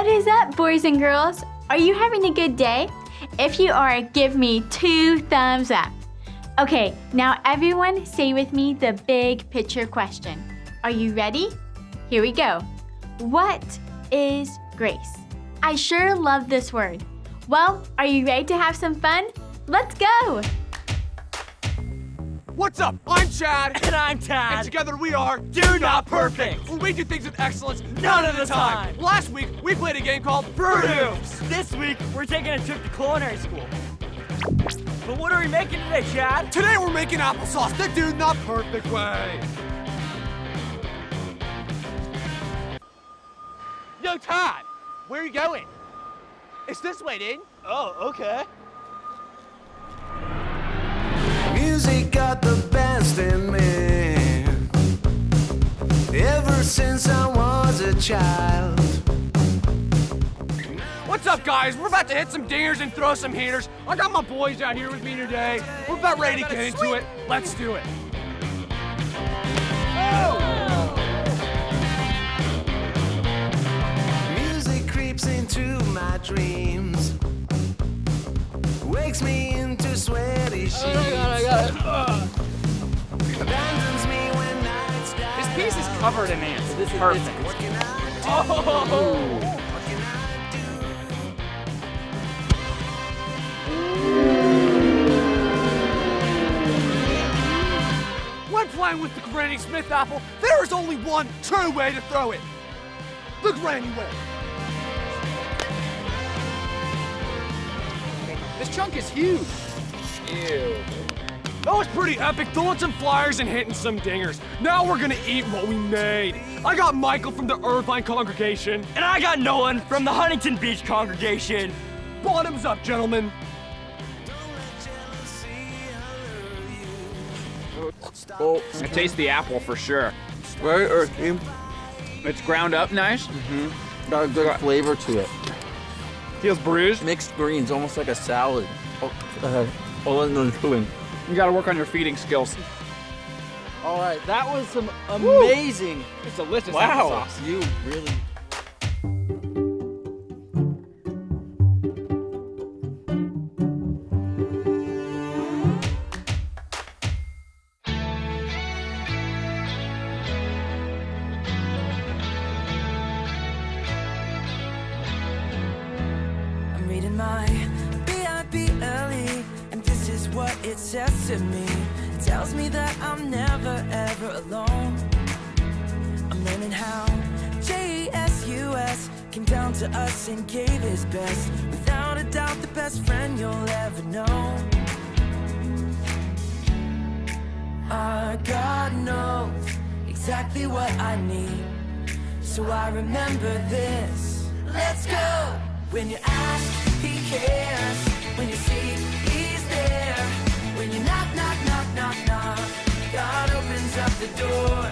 What is up, boys and girls? Are you having a good day? If you are, give me 2 thumbs up. Okay, now everyone say with me the big picture question. Are you ready? Here we go. What is grace? I sure love this word. Well, are you ready to have some fun? Let's go! What's up? I'm Chad. And I'm Tad. And together we are Do Not Perfect. Where we do things with excellence None of the time. Last week, we played a game called Fruit Hoops. This week, we're taking a trip to culinary school. But what are we making today, Chad? Today we're making applesauce the Do Not Perfect way. Yo, Todd, where are you going? It's this way, dude. Oh, okay. Music got the best in me. Ever since I was a child. What's up, guys? We're about to hit some dingers and throw some heaters. I got my boys out here with me today. We're about ready to get into it. Let's do it. Music creeps into my dreams. Wakes me into sweaty sheets. I got it. Abandons me when nights die. This piece is covered in ants. This is perfect. What can I do? Oh! What can I When playing with the Granny Smith apple, there is only one true way to throw it. The Granny way. This chunk is huge. Ew. That was pretty epic, throwing some flyers and hitting some dingers. Now we're gonna eat what we made. I got Michael from the Irvine congregation. And I got Nolan from the Huntington Beach congregation. Bottoms up, gentlemen. Oh, I taste the apple for sure. Very earthy. It's ground up nice. Got a good flavor to it. Feels bruised. Mixed greens, almost like a salad. All in the doing. You gotta work on your feeding skills. All right, that was some amazing. It's delicious Wow, applesauce. you really. I'm reading my B-I-B-L-E, and this is what it says to me. It tells me that I'm never ever alone. I'm learning how Jesus came down to us and gave his best. Without a doubt, the best friend you'll ever know. Our God knows exactly what I need, so I remember this. Let's go! When you ask, he cares. When you seek, he's there. When you knock, knock, knock, knock, knock, God opens up the door.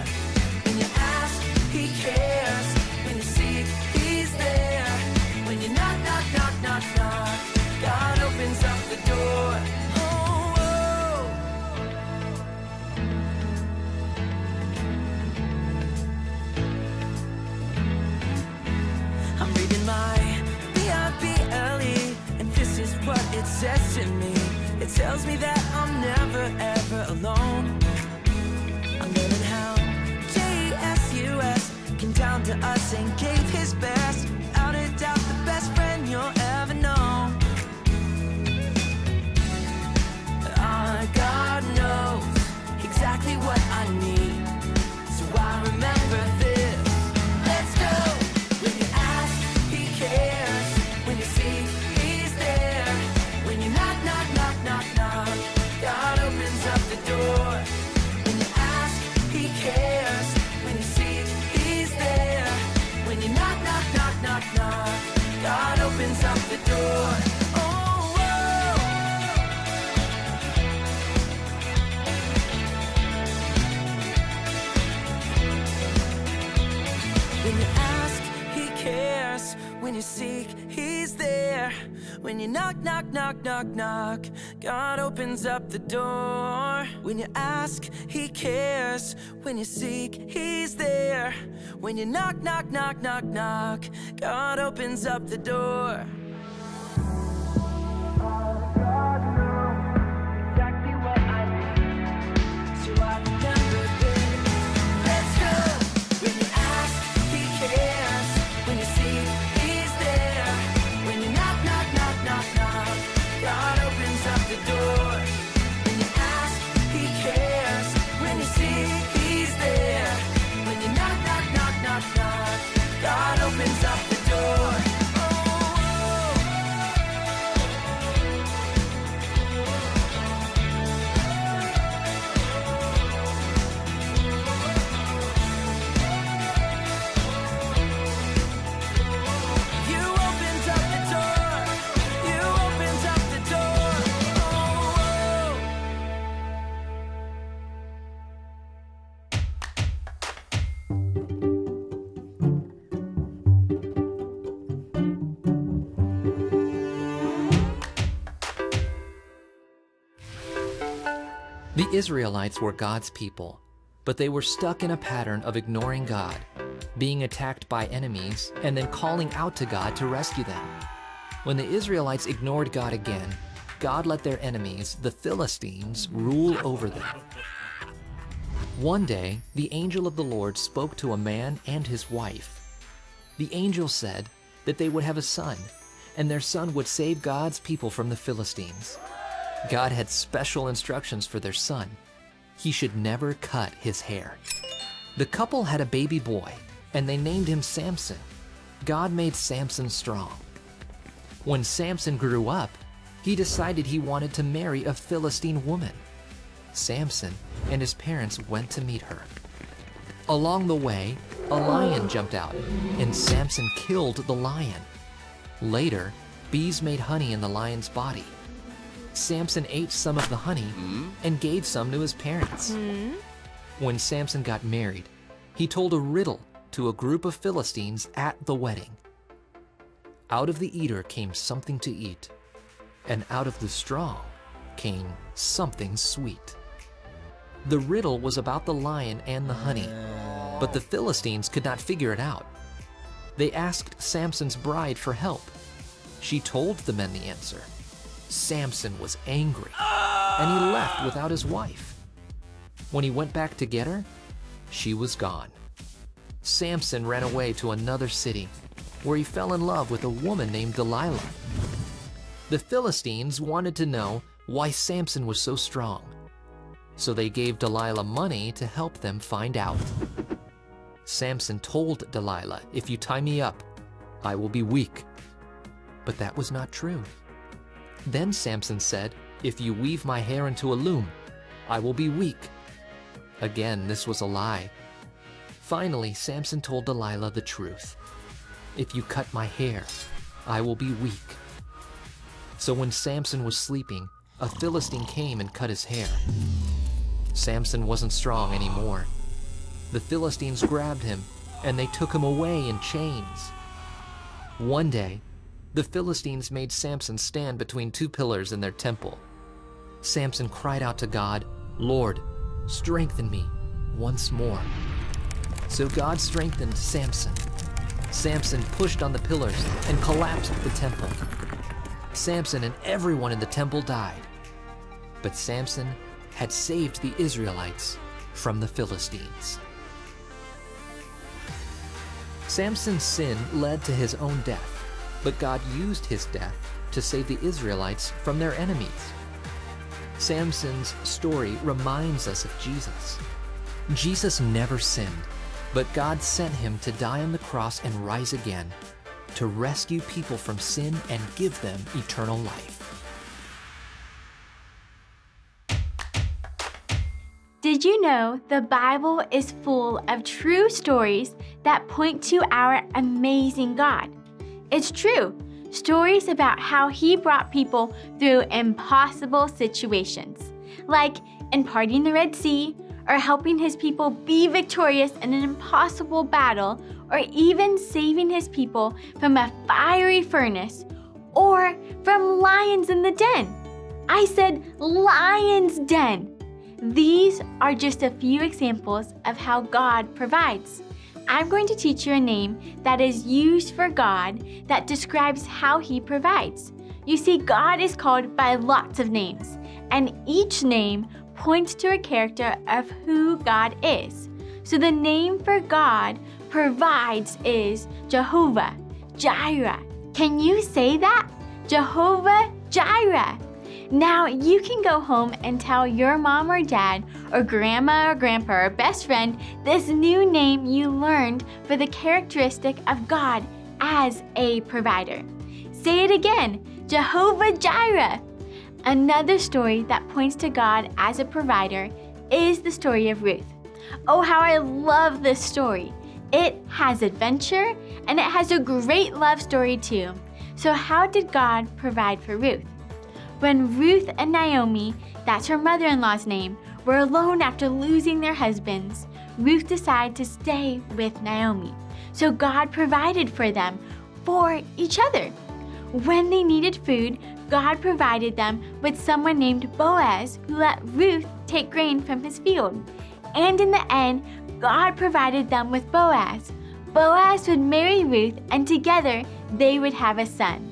When you ask, he cares. When you seek, he's there. When you knock, knock, knock, knock, knock, God opens up the door. Oh, oh. I'm reading my B-I-B-L-E, and this is what it says to me. It tells me that I'm never ever alone. I'm learning how Jesus came down to us and gave his best. Without a doubt, the best friend you'll ever know. Our God knows exactly what I need, so I remember this. Let's go! When you ask, he cares. When you seek, he's there. When you knock, knock, knock, knock, knock, God opens up the door. When you ask, he cares. When you seek, he's there. When you knock, knock, knock, knock, knock, God opens up When you knock, knock, knock, knock, knock, God opens up the door. When you ask, He cares. When you seek, He's there. When you knock, knock, knock, knock, knock, God opens up the door. God knows exactly what I need, so I remember this. Let's go. When you ask, He cares. When you seek, He's there. When you knock, knock, knock, knock, knock, God opens up the door. When you ask, He cares. When you seek, He's there. When you knock, knock, knock, knock, knock, God opens up the door. You opened up the door. You opened up the door. Oh. The Israelites were God's people, but they were stuck in a pattern of ignoring God, being attacked by enemies, and then calling out to God to rescue them. When the Israelites ignored God again, God let their enemies, the Philistines, rule over them. One day, the angel of the Lord spoke to a man and his wife. The angel said that they would have a son, and their son would save God's people from the Philistines. God had special instructions for their son. He should never cut his hair. The couple had a baby boy, and they named him Samson. God made Samson strong. When Samson grew up, he decided he wanted to marry a Philistine woman. Samson and his parents went to meet her. Along the way, a lion jumped out, and Samson killed the lion. Later, bees made honey in the lion's body. Samson ate some of the honey and gave some to his parents. When Samson got married, he told a riddle to a group of Philistines at the wedding. Out of the eater came something to eat, and out of the strong came something sweet. The riddle was about the lion and the honey, but the Philistines could not figure it out. They asked Samson's bride for help. She told the men the answer. Samson was angry, and he left without his wife. When he went back to get her, she was gone. Samson ran away to another city, where he fell in love with a woman named Delilah. The Philistines wanted to know why Samson was so strong, so they gave Delilah money to help them find out. Samson told Delilah, "If you tie me up, I will be weak." But that was not true. Then Samson said, "If you weave my hair into a loom, I will be weak." Again, this was a lie. Finally, Samson told Delilah the truth. "If you cut my hair, I will be weak." So when Samson was sleeping, a Philistine came and cut his hair. Samson wasn't strong anymore. The Philistines grabbed him, and they took him away in chains. One day, the Philistines made Samson stand between two pillars in their temple. Samson cried out to God, "Lord, strengthen me once more." So God strengthened Samson. Samson pushed on the pillars and collapsed the temple. Samson and everyone in the temple died. But Samson had saved the Israelites from the Philistines. Samson's sin led to his own death, but God used his death to save the Israelites from their enemies. Samson's story reminds us of Jesus. Jesus never sinned, but God sent him to die on the cross and rise again, to rescue people from sin and give them eternal life. Did you know the Bible is full of true stories that point to our amazing God? It's true. Stories about how He brought people through impossible situations, like in parting the Red Sea, or helping His people be victorious in an impossible battle, or even saving His people from a fiery furnace, or from lions in the den. I said lion's den. These are just a few examples of how God provides. I'm going to teach you a name that is used for God that describes how He provides. You see, God is called by lots of names, and each name points to a character of who God is. So the name for God provides is Jehovah Jireh. Can you say that? Jehovah Jireh. Now you can go home and tell your mom or dad or grandma or grandpa or best friend this new name you learned for the characteristic of God as a provider. Say it again, Jehovah Jireh. Another story that points to God as a provider is the story of Ruth. Oh, how I love this story. It has adventure and it has a great love story too. So how did God provide for Ruth? When Ruth and Naomi, that's her mother-in-law's name, were alone after losing their husbands, Ruth decided to stay with Naomi. So God provided for them, for each other. When they needed food, God provided them with someone named Boaz who let Ruth take grain from his field. And in the end, God provided them with Boaz. Boaz would marry Ruth and together they would have a son.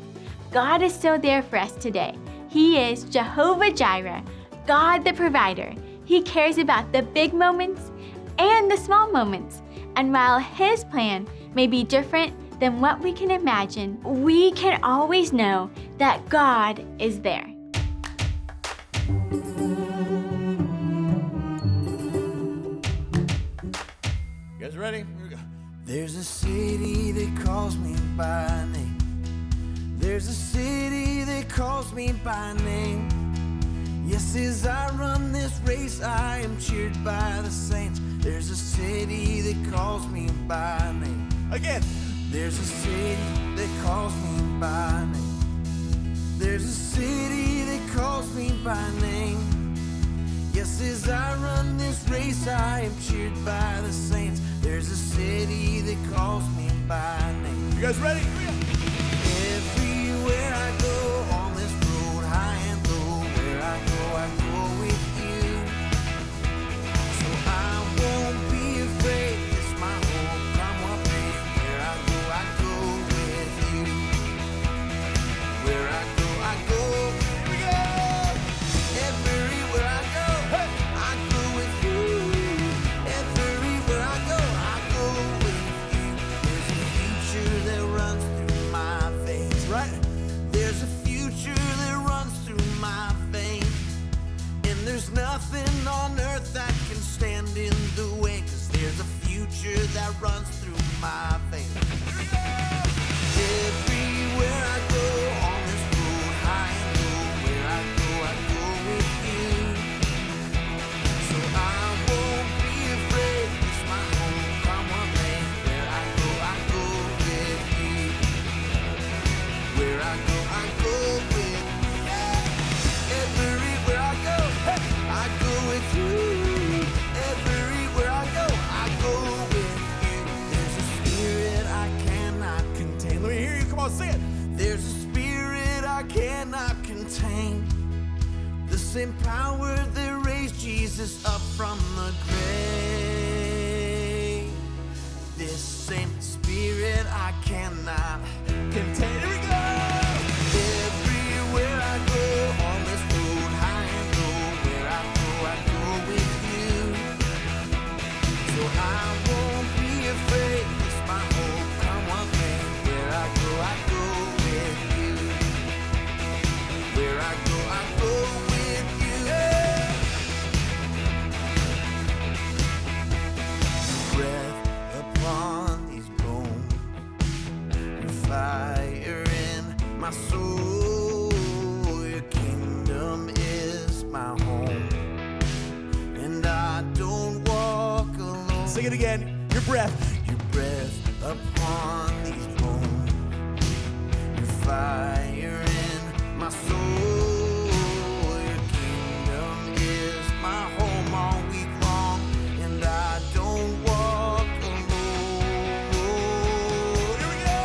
God is still there for us today. He is Jehovah Jireh, God the provider. He cares about the big moments and the small moments. And while His plan may be different than what we can imagine, we can always know that God is there. You guys ready? Here we go. There's a city that calls me by name. There's a city that calls me by name. Yes, as I run this race, I am cheered by the saints. There's a city that calls me by name. Again. There's a city that calls me by name. There's a city that calls me by name. Yes, as I run this race, I am cheered by the saints. There's a city that calls me by name. You guys ready? Everywhere I go on this road, high and low, where I go with you. So I won't be afraid. It's my hope, come what may. Where I go with you. Where I go. Here we go. Everywhere I go, hey, I go with you. Everywhere I go with you. There's a future that runs through my veins, right? There's a future that runs through my veins. And there's nothing on earth that can stand in the way, 'cause there's a future that runs through my veins. Everywhere I go on this road, high and low, where I go with you. So I won't be afraid, it's my home, come what may. Where I go with you. Where I go with you. Everywhere I go, hey, I go with you. Everywhere I go with you. There's a spirit I cannot contain. Let me hear you, come on, sing it. There's a spirit I cannot contain. The same power that raised Jesus up from the grave. This same spirit I cannot contain. Here we go! Everywhere I go on this road, high and low, where I go with you. So I won't be afraid, it's my hope, come what may. Where I go with you. Where I go with you. Yeah. Breath upon these bones, your fire in my soul. Your kingdom is my home, and I don't walk alone. Sing it again. Your breath upon these bones. Your fire in my soul. Your kingdom is my home all week long, and I don't walk alone. Here we go.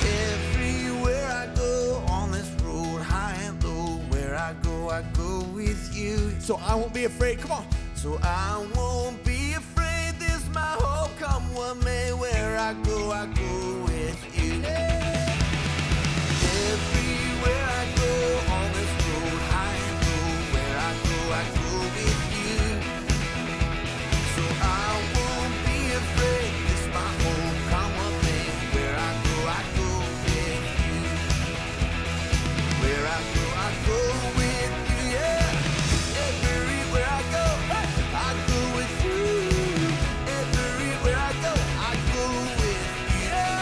Everywhere I I go with you. So I won't be afraid, come on. So I won't be afraid, this my hope, come what may. Where I go with you. Everywhere I go on this road I go, where I go with you. So I won't be afraid, this my home, come what may. Where I go with you. Where I go with you, yeah. Everywhere I go with you. Everywhere I go with you, yeah.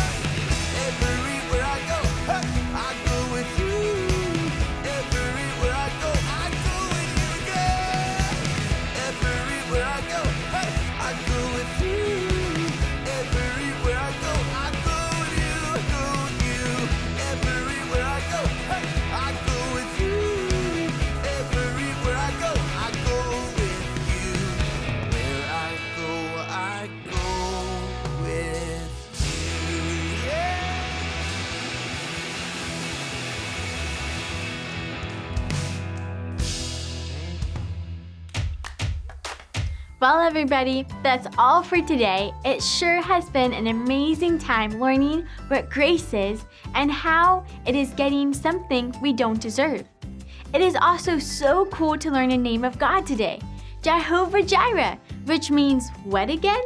Everywhere I go with you. Everywhere I go with you, yeah. Everywhere I go with you. Everywhere I go with you, Everywhere I go with you. Everywhere I go with you. Where I go with you, yeah. Well, everybody, that's all for today. It sure has been an amazing time learning what grace is and how it is getting something we don't deserve. It is also so cool to learn the name of God today, Jehovah Jireh, which means what again?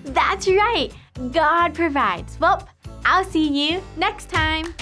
That's right, God provides. Well, I'll see you next time.